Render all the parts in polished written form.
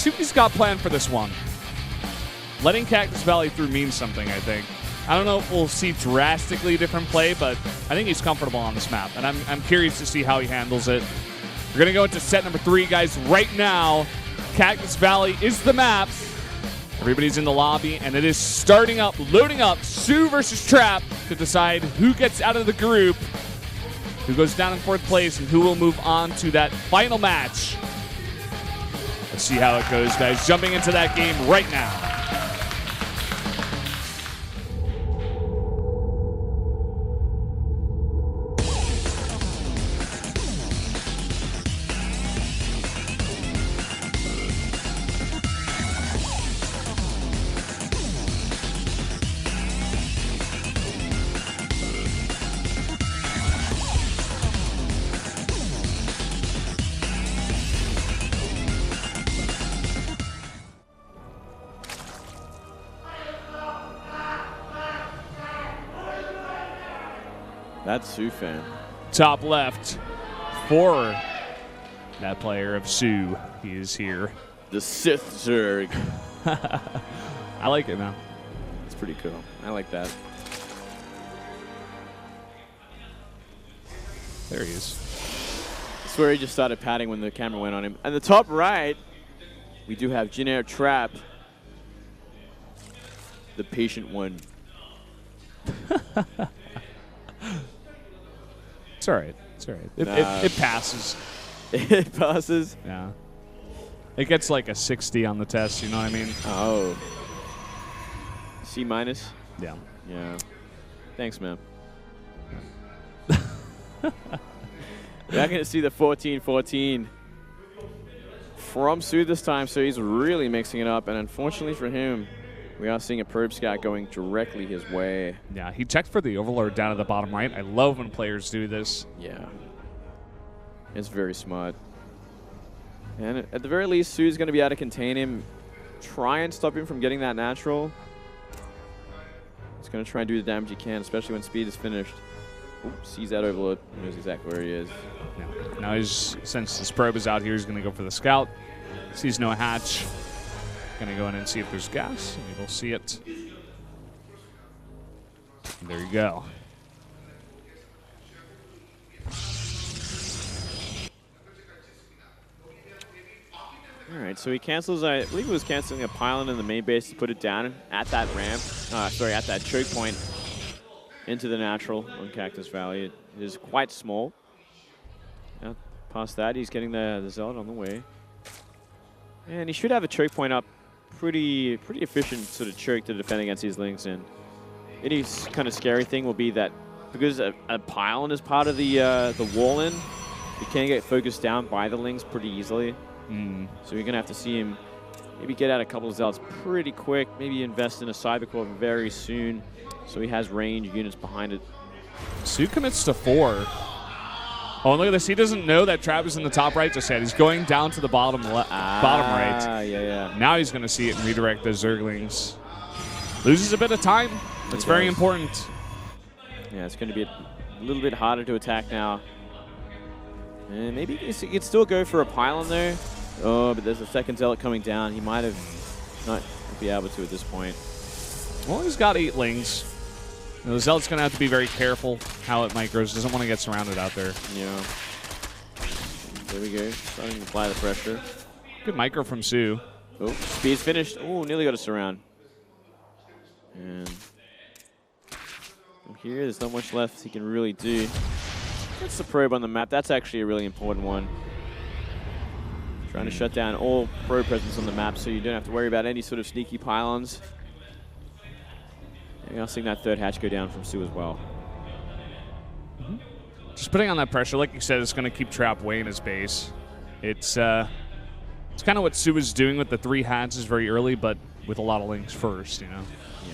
see what he's got planned for this one. Letting Cactus Valley through means something, I think. I don't know if we'll see drastically different play, but I think he's comfortable on this map, and I'm curious to see how he handles it. We're going to go into set number 3, guys, right now. Cactus Valley is the map. Everybody's in the lobby, and it is starting up, loading up, soO versus Trap to decide who gets out of the group, who goes down in 4th place, and who will move on to that final match. Let's see how it goes, guys. Jumping into that game right now. That's soO fan. Top left for that player of soO. He is here. The Sith Zerg. I like it, man. It's pretty cool. I like that. There he is. I swear he just started patting when the camera went on him. And the top right, we do have Jin Trap. The patient one. It's all right. It's all right. It passes. It passes? Yeah. It gets like a 60 on the test, you know what I mean? Oh. C minus? Yeah. Yeah. Thanks, man. We're not going to see the 14-14 from soO this time, so he's really mixing it up. And unfortunately for him, we are seeing a probe scout going directly his way. Yeah, he checked for the Overlord down at the bottom right. I love when players do this. Yeah. It's very smart. And at the very least, soO's going to be able to contain him, try and stop him from getting that natural. He's going to try and do the damage he can, especially when speed is finished. Oops, sees that Overlord. He knows exactly where he is. Yeah. Now, since his probe is out here, he's going to go for the scout. Sees no hatch. Going to go in and see if there's gas, and you will see it. And there you go. All right, so he cancels, I believe he was canceling a pylon in the main base to put it down at that ramp, sorry, at that choke point into the natural on Cactus Valley. It is quite small. Now, past that, he's getting the Zeld on the way. And he should have a choke point up. Pretty efficient sort of choke to defend against these links, and any kind of scary thing will be that because a pylon is part of the wall in, you can get focused down by the links pretty easily. So you're gonna have to see him maybe get out a couple of Zelds pretty quick, maybe invest in a Cybercore very soon, so he has range units behind it. soO commits to 4. Oh, and look at this. He doesn't know that Trap is in the top right just yet. He's going down to the bottom right. Yeah. Now he's going to see it and redirect the Zerglings. Loses a bit of time. That's very important. Yeah, it's going to be a little bit harder to attack now. And maybe he could still go for a pylon there. Oh, but there's a second Zealot coming down. He might have not be able to at this point. Well, he's got 8 lings. The Zealot's going to have to be very careful how it micros. Doesn't want to get surrounded out there. Yeah. There we go. Starting to apply the pressure. Good micro from soO. Oh, speed's finished. Oh, nearly got a surround. And from here, there's not much left he can really do. That's the probe on the map. That's actually a really important one. Trying to shut down all probe presence on the map so you don't have to worry about any sort of sneaky pylons. And I'll seeing that third hatch go down from soO as well. Just putting on that pressure, like you said, it's going to keep Trap way in his base. It's kind of what soO is doing with the 3 hatches very early, but with a lot of links first, you know? Yeah.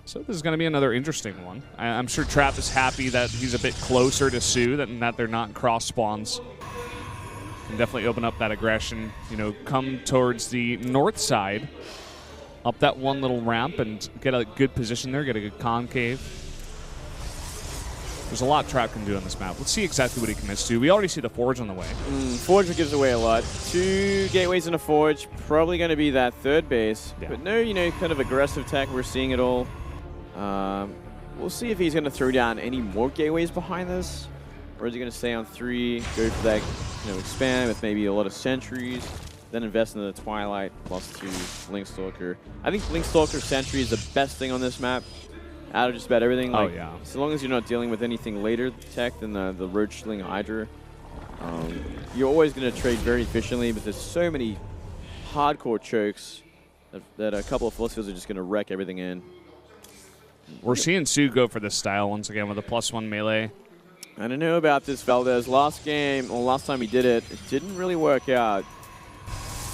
So this is going to be another interesting one. I'm sure Trap is happy that he's a bit closer to soO, that they're not cross spawns. Can definitely open up that aggression, you know, come towards the north side, up that one little ramp and get a good position there, get a good concave. There's a lot Trap can do on this map. Let's see exactly what he commits to. We already see the Forge on the way. Forge gives away a lot. 2 gateways and a Forge, probably going to be that third base. Yeah. But no, kind of aggressive tech. We're seeing it all. We'll see if he's going to throw down any more gateways behind this. Or is he going to stay on 3, go for that, expand with maybe a lot of sentries, then invest in the Twilight +2 Link Stalker. I think Link Stalker Sentry is the best thing on this map. Out of just about everything. Like, yeah. So long as you're not dealing with anything later tech than the Roachling Hydra, you're always going to trade very efficiently, but there's so many hardcore chokes that a couple of force fields are just going to wreck everything in. We're seeing soO go for this style once again with a +1 melee. I don't know about this, Valdez. Last time he did it, it didn't really work out.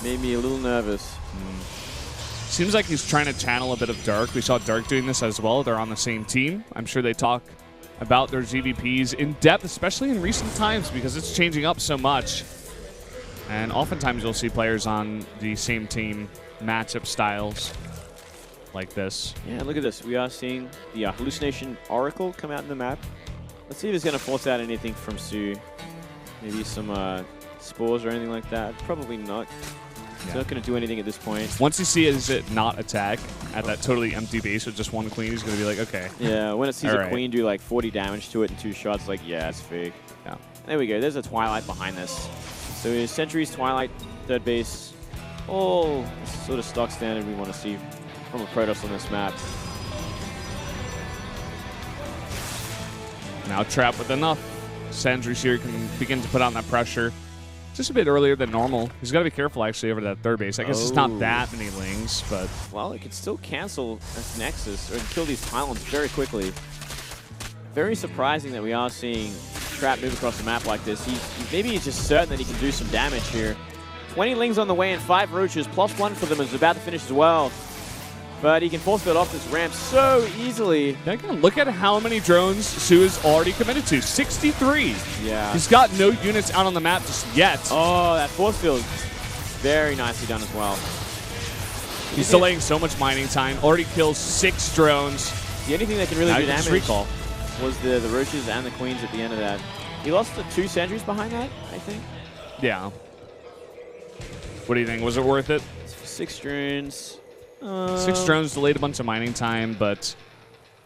Made me a little nervous. Seems like he's trying to channel a bit of Dark. We saw Dark doing this as well. They're on the same team. I'm sure they talk about their GVPs in depth, especially in recent times, because it's changing up so much. And oftentimes you'll see players on the same team matchup styles like this. Yeah, look at this. We are seeing the Hallucination Oracle come out in the map. Let's see if it's going to force out anything from soO. Maybe some spores or anything like that. Probably not. It's not going to do anything at this point. Once you see it not attack at that totally empty base with just 1 queen, he's going to be like, okay. Yeah, when it sees a queen do like 40 damage to it in 2 shots, like, yeah, it's fake. Yeah. There we go. There's a Twilight behind this. So Sentries, Twilight, third base, all sort of stock standard we want to see from a Protoss on this map. Now Trap with enough. Sentries here can begin to put on that pressure. Just a bit earlier than normal. He's got to be careful, actually, over that third base. I guess it's not that many Lings, but... Well, it could still cancel this Nexus or kill these pylons very quickly. Very surprising that we are seeing Trap move across the map like this. Maybe he's just certain that he can do some damage here. 20 Lings on the way and 5 Roaches. +1 for them is about to finish as well. But he can force field off this ramp so easily. Again, look at how many drones soO is already committed to. 63. Yeah. He's got no units out on the map just yet. Oh, that force field. Very nicely done as well. He's delaying so much mining time. Already kills 6 drones. The only thing that can really now do damage recall. was the Roaches and the Queens at the end of that. He lost the 2 sentries behind that, I think. Yeah. What do you think? Was it worth it? 6 drones. 6 drones delayed a bunch of mining time, but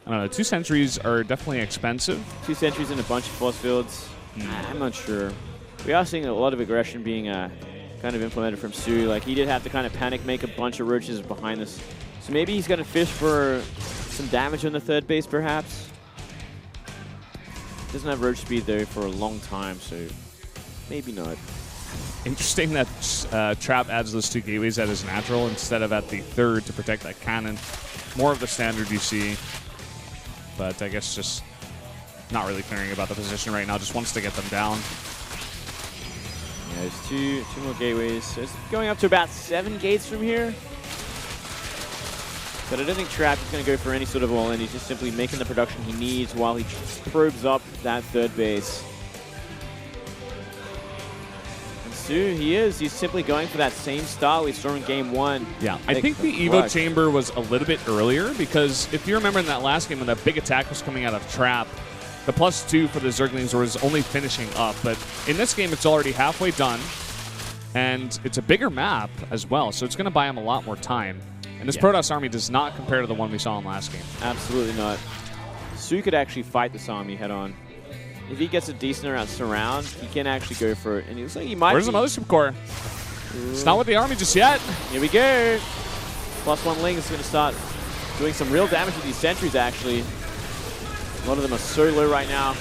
I don't know. 2 sentries are definitely expensive. 2 sentries and a bunch of force fields. I'm not sure. We are seeing a lot of aggression being kind of implemented from soO. Like, he did have to kind of panic, make a bunch of Roaches behind this. So maybe he's going to fish for some damage on the third base, perhaps. Doesn't have Roach speed, though, for a long time, so maybe not. Interesting that Trap adds those 2 gateways at his natural instead of at the third to protect that cannon. More of the standard you see, but I guess just not really caring about the position right now. Just wants to get them down. Yeah, there's two more gateways. So it's going up to about 7 gates from here. But I don't think Trap is going to go for any sort of all-in. He's just simply making the production he needs while he probes up that third base. soO, he's simply going for that same style we saw in game 1. Yeah, I think the Evo chamber was a little bit earlier because if you remember in that last game when that big attack was coming out of Trap, the +2 for the Zerglings was only finishing up. But in this game, it's already halfway done, and it's a bigger map as well, so it's going to buy him a lot more time. And this Protoss army does not compare to the one we saw in last game. Absolutely not. soO could actually fight this army head-on. If he gets a decent amount surround, he can actually go for it. And he looks like he might. Where's the Mothership Core? It's not with the army just yet. Here we go. +1 Ling is going to start doing some real damage with these sentries, actually. A lot of them are so low right now.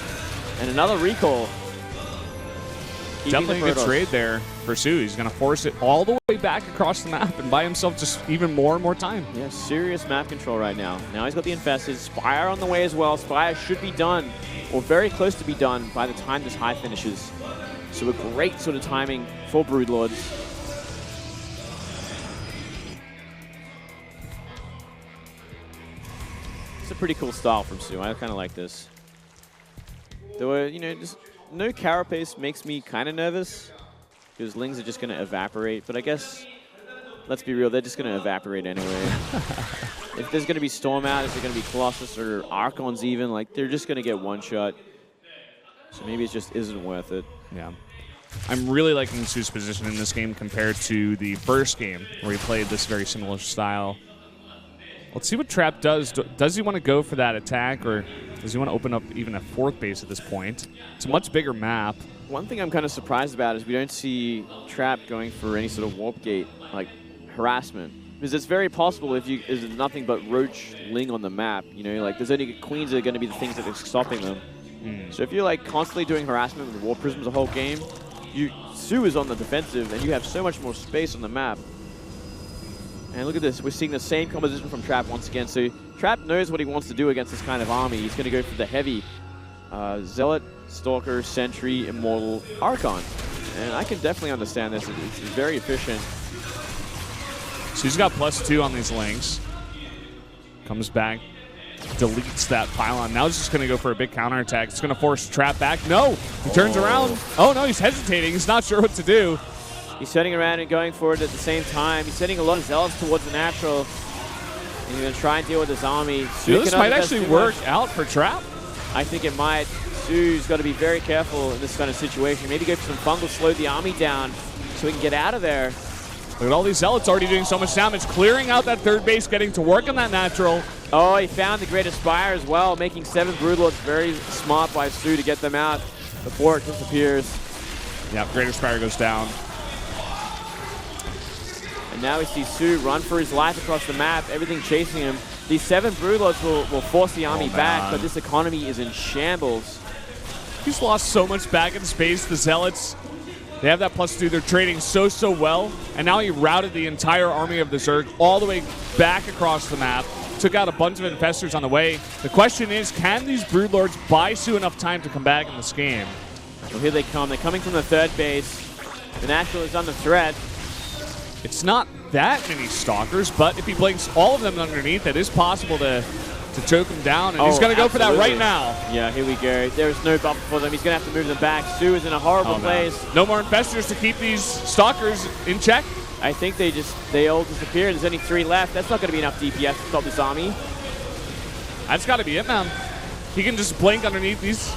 And another recall. Definitely a good trade there for soO. He's going to force it all the way back across the map and buy himself just even more and more time. Yeah, serious map control right now. Now he's got the Infested. Spire on the way as well. Spire should be done, or very close to be done, by the time this high finishes. So a great sort of timing for Broodlords. It's a pretty cool style from soO. I kind of like this. There were, just no carapace makes me kind of nervous because Lings are just going to evaporate. But I guess, let's be real, they're just going to evaporate anyway. If there's going to be Storm out, if there's going to be Colossus or Archons even, like, they're just going to get one shot. So maybe it just isn't worth it. Yeah. I'm really liking soO's position in this game compared to the first game where he played this very similar style. Let's see what Trap does. Does he want to go for that attack, or does he want to open up even a 4th base at this point? It's a much bigger map. One thing I'm kind of surprised about is we don't see Trap going for any sort of warp gate, like harassment. Because it's very possible if there's nothing but Roach Ling on the map, you know, like there's only queens that are going to be the things that are stopping them. So if you're like constantly doing harassment with Warp Prisms the whole game, soO is on the defensive and you have so much more space on the map. And look at this, we're seeing the same composition from Trap once again. So Trap knows what he wants to do against this kind of army. He's going to go for the heavy Zealot, Stalker, Sentry, Immortal, Archon. And I can definitely understand this. It's very efficient. So he's got +2 on these links. Comes back, deletes that pylon. Now he's just going to go for a big counterattack. It's going to force Trap back. No! He turns around. Oh, no, he's hesitating. He's not sure what to do. He's setting around and going for it at the same time. He's sending a lot of Zealots towards the natural. And he's going to try and deal with his army. This might actually work out for Trap. I think it might. soO's got to be very careful in this kind of situation. Maybe go for some fungal, slow the army down so he can get out of there. Look at all these Zealots already doing so much damage, clearing out that 3rd base, getting to work on that natural. Oh, he found the Great Aspire as well, making 7 Broodlords. Very smart by soO to get them out before it disappears. Yeah, Great Aspire goes down. And now we see soO run for his life across the map, everything chasing him. These 7 Broodlords will force the army back, but this economy is in shambles. He's lost so much back in space. The Zealots, they have that +2. They're trading so well. And now he routed the entire army of the Zerg all the way back across the map. Took out a bunch of infestors on the way. The question is, can these Broodlords buy soO enough time to come back in this game? Well, here they come. They're coming from the 3rd base. The Natural is under threat. It's not that many Stalkers, but if he blinks all of them underneath, it is possible to choke him down, and he's going to go for that right now. Yeah, here we go. There's no buffer for them. He's going to have to move them back. soO is in a horrible place. No more infestors to keep these Stalkers in check. I think they all disappeared. There's only 3 left. That's not going to be enough DPS to stop this army. That's got to be it, man. He can just blink underneath these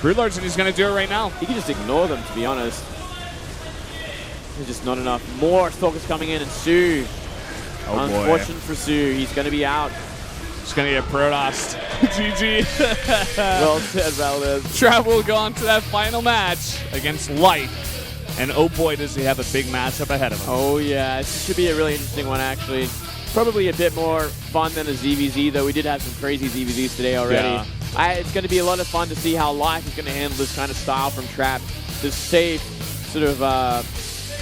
Broodlords, and he's going to do it right now. He can just ignore them, to be honest. There's just not enough. More Stalkers coming in, and soO. Oh, unfortunate for soO. He's going to be out. He's going to get Protoss. GG. Well said, Valdez. Trap will go on to that final match against Life. And oh boy, does he have a big matchup ahead of him. Oh yeah, it should be a really interesting one, actually. Probably a bit more fun than a ZVZ, though we did have some crazy ZVZs today already. Yeah. It's going to be a lot of fun to see how Life is going to handle this kind of style from Trap. This safe, sort of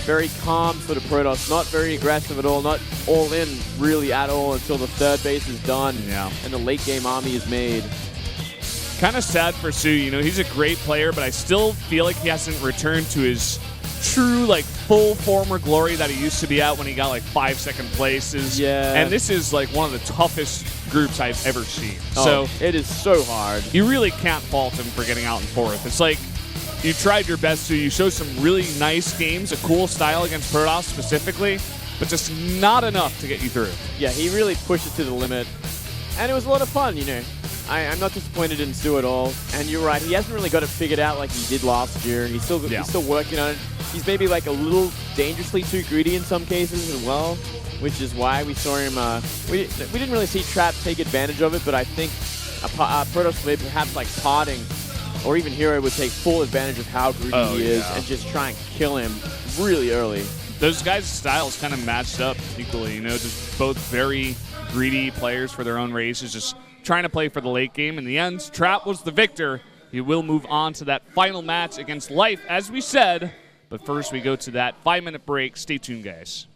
very calm sort of Protoss, not very aggressive at all, not all in really at all until the 3rd base is done and the late game army is made. Kind of sad for soO. You know, he's a great player, but I still feel like he hasn't returned to his true, like, full former glory that he used to be at when he got, like, 5-second places. Yeah. And this is, like, one of the toughest groups I've ever seen. Oh, so it is so hard. You really can't fault him for getting out in 4th. It's like you tried your best to. You showed some really nice games, a cool style against Protoss specifically, but just not enough to get you through. Yeah, he really pushed it to the limit. And it was a lot of fun, you know. I'm not disappointed in soO at all. And you're right, he hasn't really got it figured out like he did last year. He's still working on it. He's maybe like a little dangerously too greedy in some cases as well, which is why we saw him. We didn't really see Trap take advantage of it, but I think Protoss may perhaps like Potting or even Hero would take full advantage of how greedy he is and just try and kill him really early. Those guys' styles kind of matched up equally, you know, just both very greedy players for their own races, just trying to play for the late game. In the end, Trap was the victor. He will move on to that final match against Life, as we said. But first, we go to that 5-minute break. Stay tuned, guys.